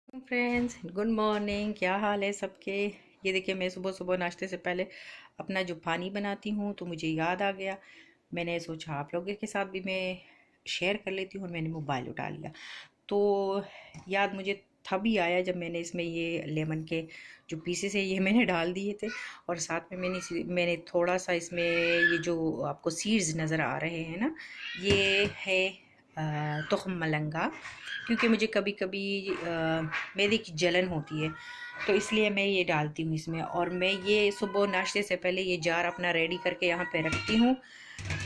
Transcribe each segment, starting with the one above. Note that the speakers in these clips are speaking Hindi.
Friends, good morning. क्या हाल है सबके। ये देखिए, मैं सुबह सुबह नाश्ते से पहले अपना जो पानी बनाती हूँ तो मुझे याद आ गया। मैंने सोचा आप लोगों के साथ भी मैं शेयर कर लेती हूँ और मैंने मोबाइल उठा लिया। तो याद मुझे तभी आया जब मैंने इसमें ये लेमन के जो पीसेस है ये मैंने डाल दिए थे। और साथ में मैंने थोड़ा सा इसमें ये जो आपको सीड्स नज़र आ रहे हैं ना, ये है तुख्म मलंगा। क्योंकि मुझे कभी कभी मैदे की जलन होती है तो इसलिए मैं ये डालती हूँ इसमें। और मैं ये सुबह नाश्ते से पहले ये जार अपना रेडी करके यहाँ पे रखती हूँ,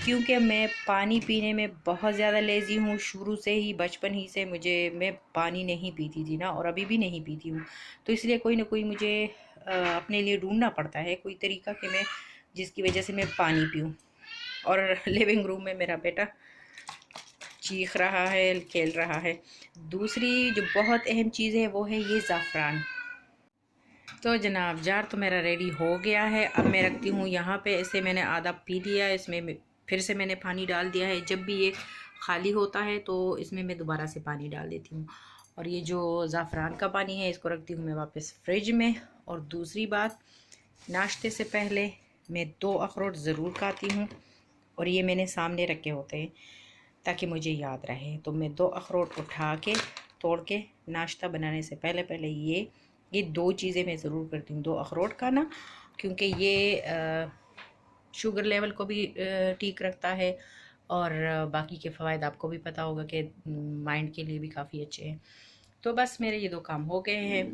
क्योंकि मैं पानी पीने में बहुत ज़्यादा लेज़ी हूँ। शुरू से ही, बचपन ही से मैं पानी नहीं पीती थी ना, और अभी भी नहीं पीती हूँ। तो इसलिए कोई ना कोई मुझे अपने लिए ढूंढना पड़ता है, कोई तरीका कि मैं जिसकी वजह से मैं पानी पीऊँ। और लिविंग रूम में मेरा बेटा चीख रहा है, खेल रहा है। दूसरी जो बहुत अहम चीज़ है वो है ये ज़ाफ़रान। तो जनाब, जार तो मेरा रेडी हो गया है। अब मैं रखती हूँ यहाँ पे। इसे मैंने आधा पी लिया है, इसमें फिर से मैंने पानी डाल दिया है। जब भी ये खाली होता है तो इसमें मैं दोबारा से पानी डाल देती हूँ। और ये जो ज़ाफ़रान का पानी है इसको रखती हूँ मैं वापस फ्रिज में। और दूसरी बात, नाश्ते से पहले मैं 2 अखरोट ज़रूर खाती हूँ, और ये मैंने सामने रखे होते हैं ताकि मुझे याद रहे। तो मैं 2 अखरोट उठा के तोड़ के नाश्ता बनाने से पहले पहले ये 2 चीज़ें मैं ज़रूर करती हूँ। 2 अखरोट खाना, क्योंकि ये शुगर लेवल को भी ठीक रखता है। और बाकी के फ़वाइद आपको भी पता होगा कि माइंड के लिए भी काफ़ी अच्छे हैं। तो बस मेरे ये 2 काम हो गए हैं।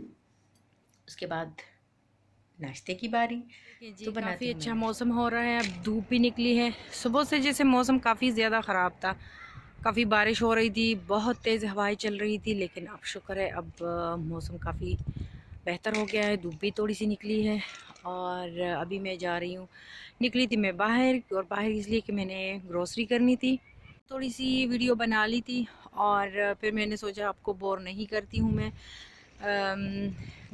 उसके बाद नाश्ते की बारी। देखिए जी, तो बनाती काफ़ी हूँ मैं अच्छा नाश्ता। मौसम हो रहा है। अब धूप भी निकली है। सुबह से जैसे मौसम काफ़ी ज़्यादा ख़राब था, काफ़ी बारिश हो रही थी, बहुत तेज़ हवाएं चल रही थी, लेकिन अब शुक्र है अब मौसम काफ़ी बेहतर हो गया है। धूप भी थोड़ी सी निकली है। और अभी मैं जा रही हूँ, निकली थी मैं बाहर, और बाहर इसलिए कि मैंने ग्रोसरी करनी थी। थोड़ी सी वीडियो बना ली थी, और फिर मैंने सोचा आपको बोर नहीं करती हूँ मैं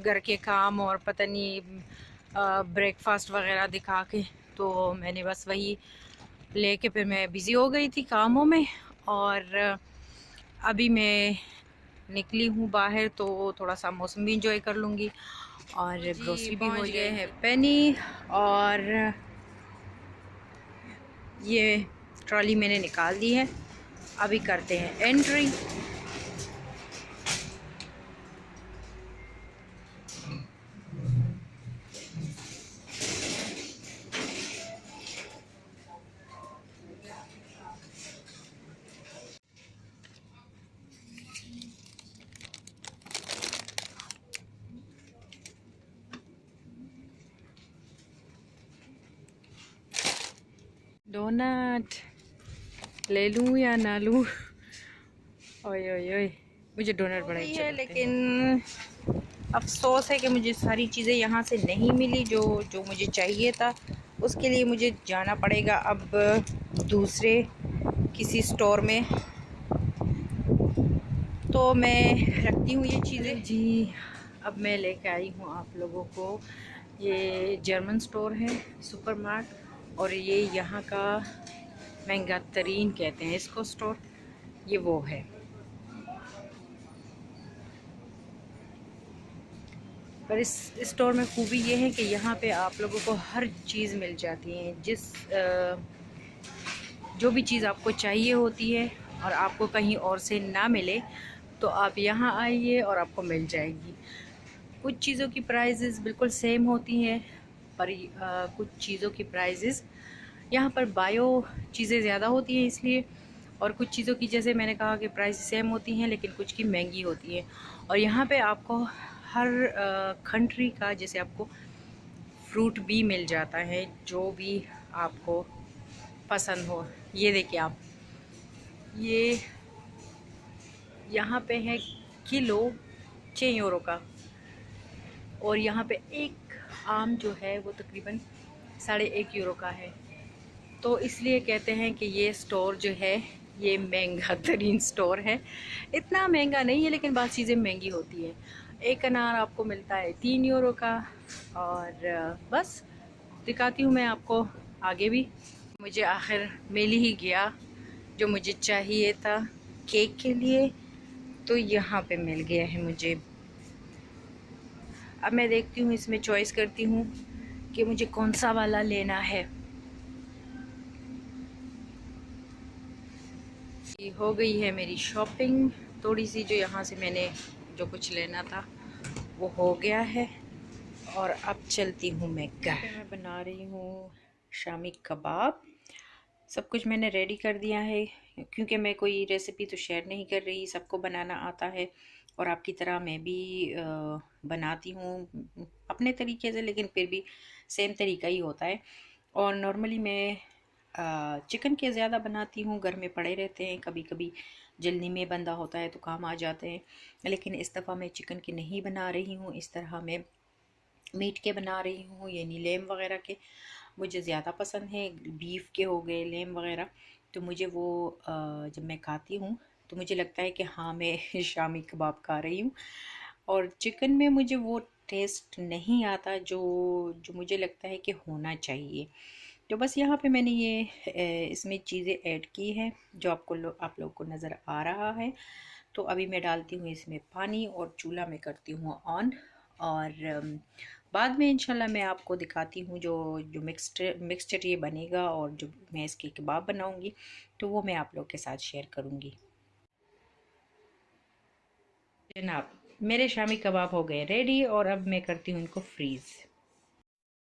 घर के काम और पता नहीं ब्रेकफास्ट वगैरह दिखा के। तो मैंने बस वही लेके फिर मैं बिज़ी हो गई थी कामों में। और अभी मैं निकली हूँ बाहर, तो थोड़ा सा मौसम भी इंजॉय कर लूँगी और जी, ग्रोसरी भी हो पहुंच गए हैं जाएगी। पेनी। और ये ट्रॉली मैंने निकाल दी है। अभी करते हैं एंट्री। डोनट ले लूँ या ना लूँ। ओए ओए ओए, मुझे डोनट बड़ा अच्छे है, लगते हैं। लेकिन अफसोस है कि मुझे सारी चीज़ें यहाँ से नहीं मिली जो जो मुझे चाहिए था। उसके लिए मुझे जाना पड़ेगा अब दूसरे किसी स्टोर में। तो मैं रखती हूँ ये चीज़ें जी। अब मैं लेके आई हूँ आप लोगों को। ये जर्मन स्टोर है, सुपरमार्ट, और ये यहाँ का महंगा तरीन कहते हैं इसको स्टोर, ये वो है। पर इस स्टोर में खूबी ये है कि यहाँ पे आप लोगों को हर चीज़ मिल जाती है, जो भी चीज़ आपको चाहिए होती है और आपको कहीं और से ना मिले तो आप यहाँ आइए और आपको मिल जाएगी। कुछ चीज़ों की प्राइजेज़ बिल्कुल सेम होती हैं, पर कुछ चीज़ों की प्राइजेज़ यहाँ पर बायो चीज़ें ज़्यादा होती हैं इसलिए। और कुछ चीज़ों की, जैसे मैंने कहा, कि प्राइस सेम होती हैं लेकिन कुछ की महंगी होती है। और यहाँ पे आपको हर कंट्री का, जैसे आपको फ्रूट भी मिल जाता है जो भी आपको पसंद हो। ये देखिए आप, ये यहाँ पे है किलो 6 यूरो का। और यहाँ पे एक आम जो है वो तकरीबन 1.5 यूरो का है। तो इसलिए कहते हैं कि ये स्टोर जो है ये महंगा तरीन स्टोर है। इतना महंगा नहीं है लेकिन बात चीज़ें महंगी होती हैं। एक अनार आपको मिलता है 3 यूरो का। और बस दिखाती हूँ मैं आपको आगे भी। मुझे आखिर मिल ही गया जो मुझे चाहिए था केक के लिए। तो यहाँ पे मिल गया है मुझे अब मैं देखती हूँ, इसमें चॉइस करती हूँ कि मुझे कौन सा वाला लेना है। ये हो गई है मेरी शॉपिंग थोड़ी सी, जो यहाँ से मैंने जो कुछ लेना था वो हो गया है। और अब चलती हूँ मैं घर। मैं बना रही हूँ शामी कबाब। सब कुछ मैंने रेडी कर दिया है, क्योंकि मैं कोई रेसिपी तो शेयर नहीं कर रही, सबको बनाना आता है। और आपकी तरह मैं भी बनाती हूँ अपने तरीके से, लेकिन फिर भी सेम तरीका ही होता है। और नॉर्मली मैं चिकन के ज़्यादा बनाती हूँ, घर में पड़े रहते हैं, कभी कभी जल्दी में बंदा होता है तो काम आ जाते हैं। लेकिन इस दफ़ा मैं चिकन के नहीं बना रही हूँ, इस तरह मैं मीट के बना रही हूँ, यानी लेम वगैरह के। मुझे ज़्यादा पसंद है, बीफ के हो गए लेम वगैरह, तो मुझे वो जब मैं खाती हूँ तो मुझे लगता है कि हाँ मैं शामी कबाब खा रही हूँ। और चिकन में मुझे वो टेस्ट नहीं आता जो जो मुझे लगता है कि होना चाहिए। तो बस यहाँ पे मैंने ये इसमें चीज़ें ऐड की हैं जो आप लोग को नज़र आ रहा है। तो अभी मैं डालती हूँ इसमें पानी और चूल्हा में करती हूँ ऑन। और बाद में इंशाल्लाह मैं आपको दिखाती हूँ जो जो मिक्सचर ये बनेगा, और जो मैं इसके कबाब बनाऊँगी तो वो मैं आप लोग के साथ शेयर करूँगी। जनाब, मेरे शामी कबाब हो गए रेडी, और अब मैं करती हूँ इनको फ्रीज़।